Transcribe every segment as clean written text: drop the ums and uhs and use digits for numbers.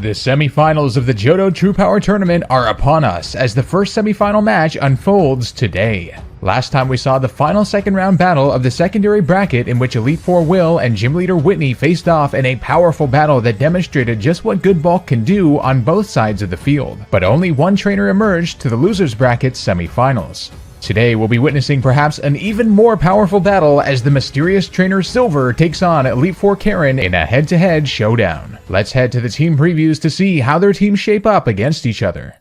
The semifinals of the Johto True Power Tournament are upon us as the first semifinal match unfolds today. Last time we saw the final second round battle of the secondary bracket in which Elite Four Will and Gym Leader Whitney faced off in a powerful battle that demonstrated just what good bulk can do on both sides of the field. But only one trainer emerged to the losers bracket semifinals. Today we'll be witnessing perhaps an even more powerful battle as the mysterious trainer Silver takes on Elite Four Karen in a head-to-head showdown. Let's head to the team previews to see how their teams shape up against each other.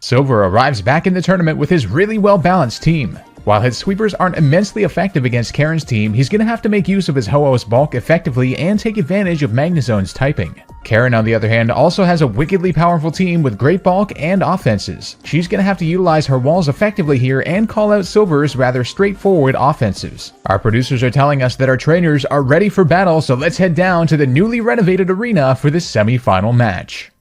Silver arrives back in the tournament with his really well-balanced team. While his sweepers aren't immensely effective against Karen's team, he's going to have to make use of his Ho-Oh's bulk effectively and take advantage of Magnezone's typing. Karen, on the other hand, also has a wickedly powerful team with great bulk and offenses. She's going to have to utilize her walls effectively here and call out Silver's rather straightforward offensives. Our producers are telling us that our trainers are ready for battle, so let's head down to the newly renovated arena for this semi-final match.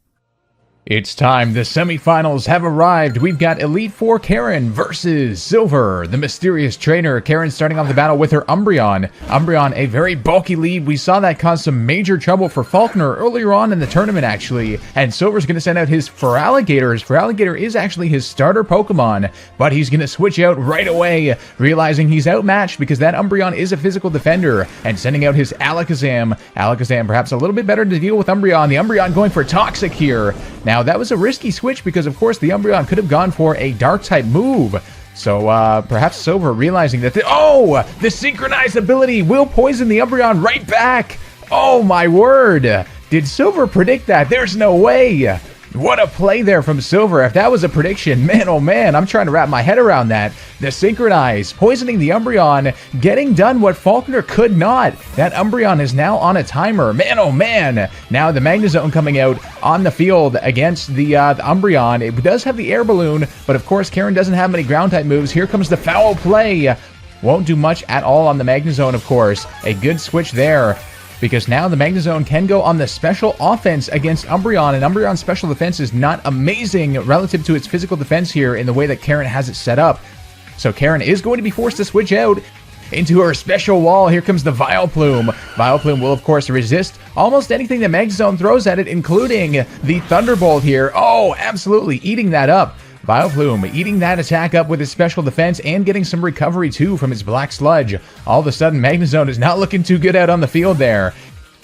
It's time, the semifinals have arrived. We've got Elite Four Karen versus Silver, the mysterious trainer. Karen starting off the battle with her Umbreon. Umbreon, a very bulky lead. We saw that cause some major trouble for Falkner earlier on in the tournament, actually. And Silver's going to send out his Feraligatr. Feraligatr is actually his starter Pokemon, but he's going to switch out right away, realizing he's outmatched because that Umbreon is a physical defender, and sending out his Alakazam. Alakazam perhaps a little bit better to deal with Umbreon. The Umbreon going for Toxic here. Now, that was a risky switch because, of course, the Umbreon could have gone for a Dark-type move. So, perhaps Silver realizing that the synchronized ability will poison the Umbreon right back. Oh, my word. Did Silver predict that? There's no way. What a play there from Silver. If that was a prediction, man, oh man, I'm trying to wrap my head around that. The synchronize, poisoning the Umbreon, getting done what Falkner could not. That Umbreon is now on a timer. Man, oh man. Now the Magnezone coming out on the field against the Umbreon. It does have the air balloon, but of course Karen doesn't have many ground type moves. Here comes the foul play. Won't do much at all on the Magnezone, of course. A good switch there, because now the Magnezone can go on the special offense against Umbreon, and Umbreon's special defense is not amazing relative to its physical defense here in the way that Karen has it set up. So Karen is going to be forced to switch out into her special wall. Here comes the Vileplume. Vileplume will, of course, resist almost anything that Magnezone throws at it, including the Thunderbolt here. Oh, absolutely eating that up. Vileplume eating that attack up with his special defense and getting some recovery too from his Black Sludge. All of a sudden, Magnezone is not looking too good out on the field there.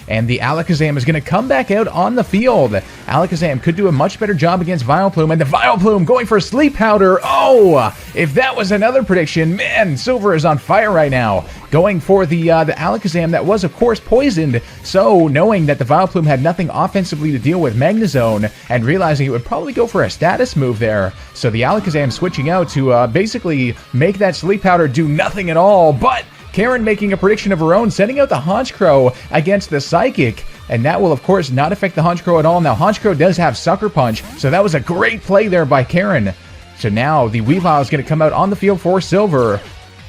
And the Alakazam is going to come back out on the field. Alakazam could do a much better job against Vileplume, and the Vileplume going for Sleep Powder. Oh, if that was another prediction, man, Silver is on fire right now. Going for the Alakazam that was, of course, poisoned. So, knowing that the Vileplume had nothing offensively to deal with Magnezone, and realizing it would probably go for a status move there. So the Alakazam switching out to basically make that Sleep Powder do nothing at all, but Karen making a prediction of her own, sending out the Honchkrow against the Psychic. And that will, of course, not affect the Honchkrow at all. Now, Honchkrow does have Sucker Punch, so that was a great play there by Karen. So now the Weavile is going to come out on the field for Silver.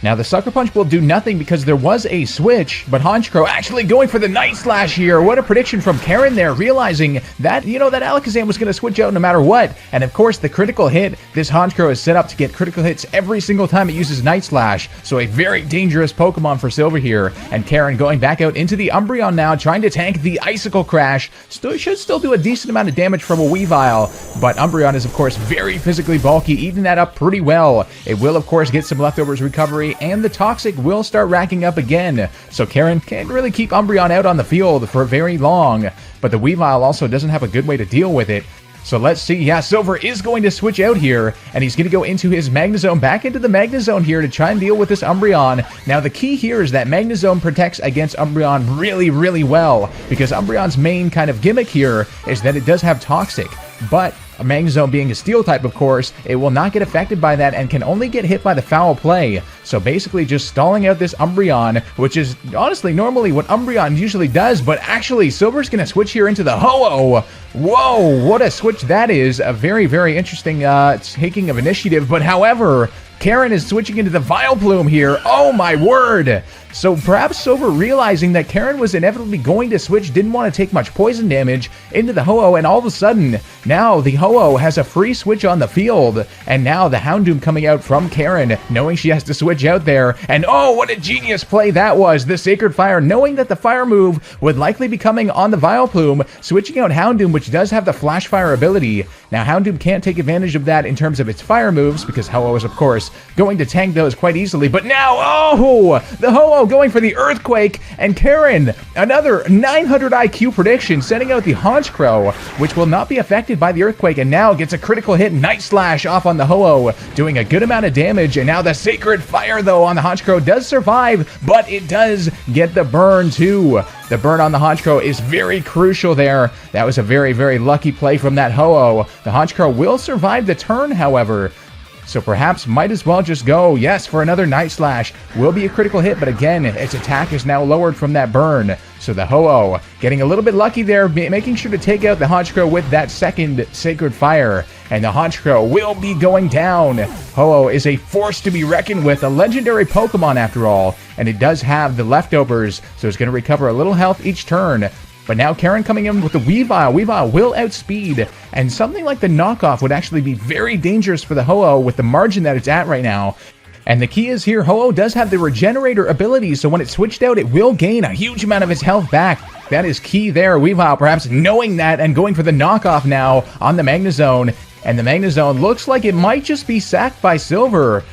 Now, the Sucker Punch will do nothing because there was a switch, but Honchkrow actually going for the Night Slash here. What a prediction from Karen there, realizing that, that Alakazam was going to switch out no matter what. And, of course, the critical hit, this Honchkrow is set up to get critical hits every single time it uses Night Slash. So a very dangerous Pokemon for Silver here. And Karen going back out into the Umbreon now, trying to tank the Icicle Crash. Should still do a decent amount of damage from a Weavile, but Umbreon is, of course, very physically bulky, eating that up pretty well. It will, of course, get some leftovers recovery, and the Toxic will start racking up again. So Karen can't really keep Umbreon out on the field for very long, but the Weavile also doesn't have a good way to deal with it. So let's see. Yeah, Silver is going to switch out here, and he's going to go into his Magnezone, back into the Magnezone here to try and deal with this Umbreon. Now, the key here is that Magnezone protects against Umbreon really, really well, because Umbreon's main kind of gimmick here is that it does have Toxic, but a Magnezone being a Steel type, of course, it will not get affected by that and can only get hit by the foul play. So basically just stalling out this Umbreon, which is honestly normally what Umbreon usually does, but actually Silver's going to switch here into the Ho-Oh. Whoa, what a switch that is. A very, very interesting taking of initiative, but however, Karen is switching into the Vileplume here. Oh my word! So perhaps Silver, realizing that Karen was inevitably going to switch, didn't want to take much poison damage into the Ho-Oh, and all of a sudden, now the Ho-Oh has a free switch on the field, and now the Houndoom coming out from Karen, knowing she has to switch out there, and oh, what a genius play that was! The Sacred Fire, knowing that the Fire move would likely be coming on the Vileplume, switching out Houndoom, which does have the Flash Fire ability. Now Houndoom can't take advantage of that in terms of its fire moves, because Ho-Oh is of course going to tank those quite easily, but now, oh, the Ho-Oh going for the Earthquake, and Karen, another 900 IQ prediction, sending out the Honchkrow, which will not be affected by the Earthquake, and now gets a critical hit, Night Slash off on the Ho-Oh, doing a good amount of damage, and now the Sacred Fire, though, on the Honchkrow does survive, but it does get the burn, too. The burn on the Honchkrow is very crucial there. That was a very, very lucky play from that Ho-Oh. The Honchkrow will survive the turn, however, so perhaps might as well just go, yes, for another Night Slash. Will be a critical hit, but again, its attack is now lowered from that burn. So the Ho-Oh getting a little bit lucky there, making sure to take out the Honchkrow with that second Sacred Fire. And the Honchkrow will be going down. Ho-Oh is a force to be reckoned with, a legendary Pokemon after all. And it does have the leftovers, so it's going to recover a little health each turn. But now Karen coming in with the Weavile. Weavile will outspeed, and something like the knockoff would actually be very dangerous for the Ho-Oh with the margin that it's at right now. And the key is here, Ho-Oh does have the Regenerator ability, so when it's switched out, it will gain a huge amount of its health back. That is key there. Weavile perhaps knowing that and going for the knockoff now on the Magnezone. And the Magnezone looks like it might just be sacked by Silver.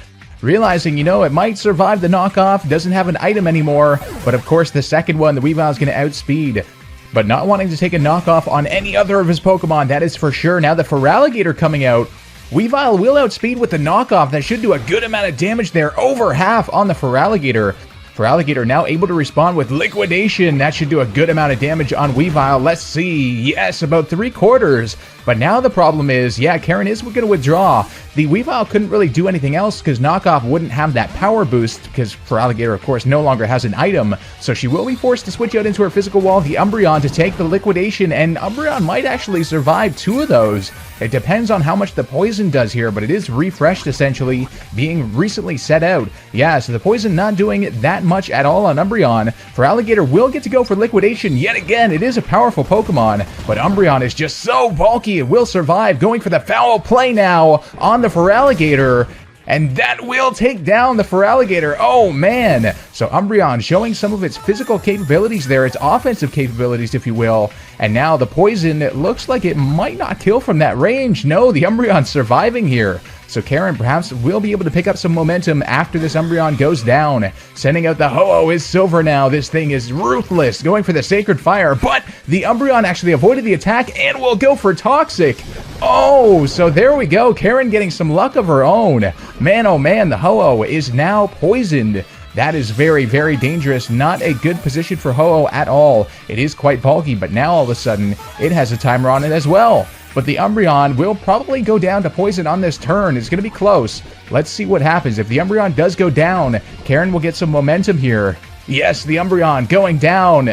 Realizing, you know, it might survive the knockoff, doesn't have an item anymore, but of course the second one, the Weavile is going to outspeed. But not wanting to take a knockoff on any other of his Pokemon, that is for sure. Now the Feraligatr coming out. Weavile will outspeed with the knockoff. That should do a good amount of damage there. Over half on the Feraligatr. Feraligatr now able to respond with Liquidation. That should do a good amount of damage on Weavile. Let's see. Yes, about 3/4. But now the problem is, yeah, Karen is going to withdraw. The Weavile couldn't really do anything else because knockoff wouldn't have that power boost because Feraligatr, of course, no longer has an item. So she will be forced to switch out into her physical wall, the Umbreon, to take the Liquidation, and Umbreon might actually survive 2 of those. It depends on how much the poison does here, but it is refreshed essentially, being recently set out. Yeah, so the poison not doing that much at all on Umbreon. Feraligatr will get to go for Liquidation yet again. It is a powerful Pokemon, but Umbreon is just so bulky it will survive, going for the foul play now on the Feraligatr. And that will take down the Feraligatr. Oh, man. So Umbreon showing some of its physical capabilities there, its offensive capabilities, if you will. And now the poison, it looks like it might not kill from that range. No, the Umbreon surviving here. So Karen perhaps will be able to pick up some momentum after this Umbreon goes down. Sending out the Ho-Oh is Silver now. This thing is ruthless, going for the Sacred Fire. But the Umbreon actually avoided the attack and will go for Toxic. Oh, so there we go. Karen getting some luck of her own. Man, oh man, the Ho-Oh is now poisoned. That is very, very dangerous. Not a good position for Ho-Oh at all. It is quite bulky, but now all of a sudden, it has a timer on it as well. But the Umbreon will probably go down to poison on this turn. It's going to be close. Let's see what happens. If the Umbreon does go down, Karen will get some momentum here. Yes, the Umbreon going down.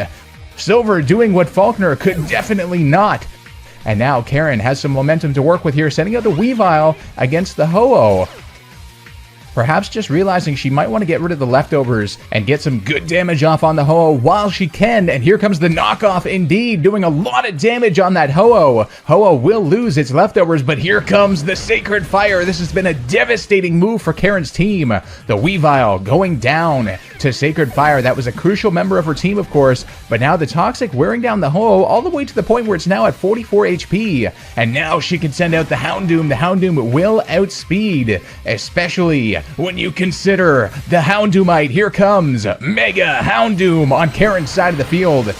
Silver doing what Falkner could definitely not. And now Karen has some momentum to work with here, sending out the Weavile against the Ho-Oh. Perhaps just realizing she might want to get rid of the leftovers and get some good damage off on the Ho-Oh while she can. And here comes the knockoff indeed, doing a lot of damage on that Ho-Oh. Ho-Oh will lose its leftovers, but here comes the Sacred Fire. This has been a devastating move for Karen's team. The Weavile going down to Sacred Fire. That was a crucial member of her team, of course, but now the Toxic wearing down the Ho-Oh all the way to the point where it's now at 44 HP. And now she can send out the Houndoom. The Houndoom will outspeed, especially when you consider the Houndoomite. Here comes Mega Houndoom on Karen's side of the field.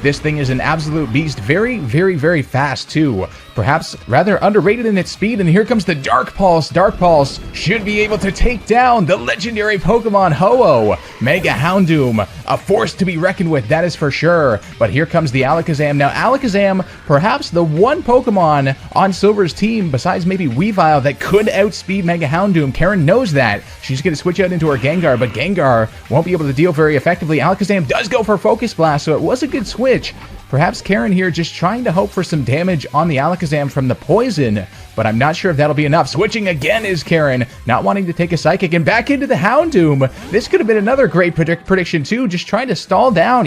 This thing is an absolute beast. Very, very, very fast, too. Perhaps rather underrated in its speed. And here comes the Dark Pulse. Dark Pulse should be able to take down the legendary Pokemon Ho-Oh. Mega Houndoom, a force to be reckoned with, that is for sure. But here comes the Alakazam. Now, Alakazam, perhaps the one Pokemon on Silver's team, besides maybe Weavile, that could outspeed Mega Houndoom. Karen knows that. She's going to switch out into her Gengar, but Gengar won't be able to deal very effectively. Alakazam does go for Focus Blast, so it was a good switch. Perhaps Karen here just trying to hope for some damage on the Alakazam from the poison, but I'm not sure if that'll be enough. Switching again is Karen, not wanting to take a Psychic, and back into the Houndoom. This could have been another great prediction too, just trying to stall down,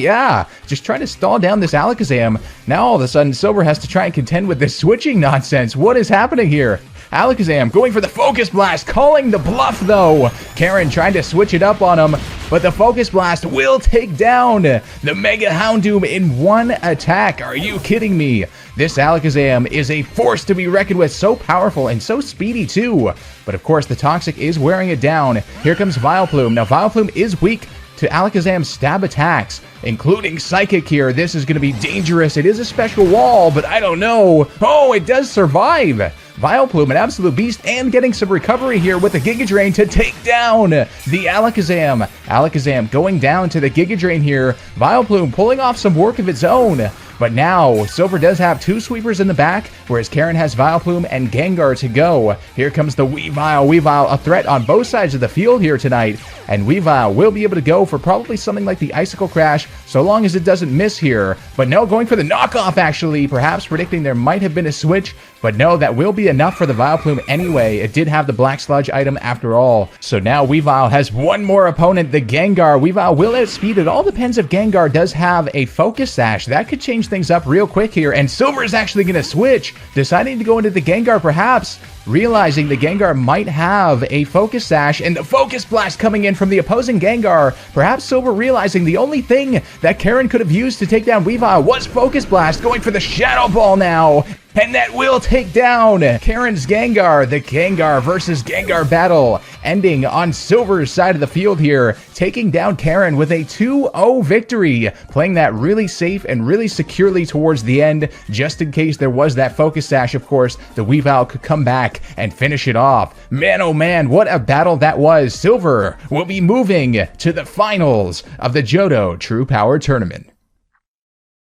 just trying to stall down this Alakazam. Now all of a sudden, Silver has to try and contend with this switching nonsense. What is happening here? Alakazam going for the Focus Blast, calling the bluff though. Karen trying to switch it up on him, but the Focus Blast will take down the Mega Houndoom in one attack. Are you kidding me? This Alakazam is a force to be reckoned with, so powerful and so speedy too. But of course the Toxic is wearing it down. Here comes Vileplume. Now Vileplume is weak to Alakazam's stab attacks, including Psychic here. This is going to be dangerous. It is a special wall, but I don't know. Oh, it does survive. Vileplume, an absolute beast, and getting some recovery here with the Giga Drain to take down the Alakazam. Alakazam going down to the Giga Drain here. Vileplume pulling off some work of its own. But now, Silver does have two sweepers in the back, whereas Karen has Vileplume and Gengar to go. Here comes the Weavile. Weavile, a threat on both sides of the field here tonight. And Weavile will be able to go for probably something like the Icicle Crash, so long as it doesn't miss here. But no, going for the knockoff actually, perhaps predicting there might have been a switch. But no, that will be enough for the Vileplume anyway. It did have the Black Sludge item after all. So now Weavile has one more opponent, the Gengar. Weavile will outspeed. It all depends if Gengar does have a Focus Sash. That could change things up real quick here. And Silver is actually going to switch, deciding to go into the Gengar perhaps, realizing the Gengar might have a Focus Sash, and the Focus Blast coming in from the opposing Gengar. Perhaps Silver realizing the only thing that Karen could have used to take down Weavile was Focus Blast, going for the Shadow Ball now. And that will take down Karen's Gengar. The Gengar versus Gengar battle ending on Silver's side of the field here, taking down Karen with a 2-0 victory, playing that really safe and really securely towards the end, just in case there was that Focus Sash. Of course, the Weavile could come back and finish it off. Man, oh man, what a battle that was. Silver will be moving to the finals of the Johto True Power Tournament.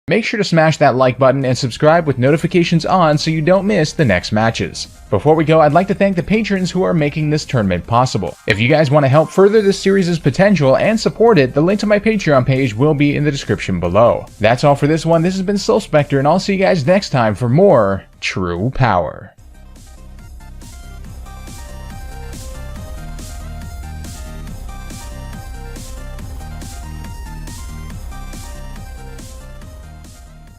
Make sure to smash that like button and subscribe with notifications on so you don't miss the next matches. Before we go, I'd like to thank the patrons who are making this tournament possible. If you guys want to help further this series' potential and support it, the link to my Patreon page will be in the description below. That's all for this one. This has been SilphSpectre, and I'll see you guys next time for more True Power.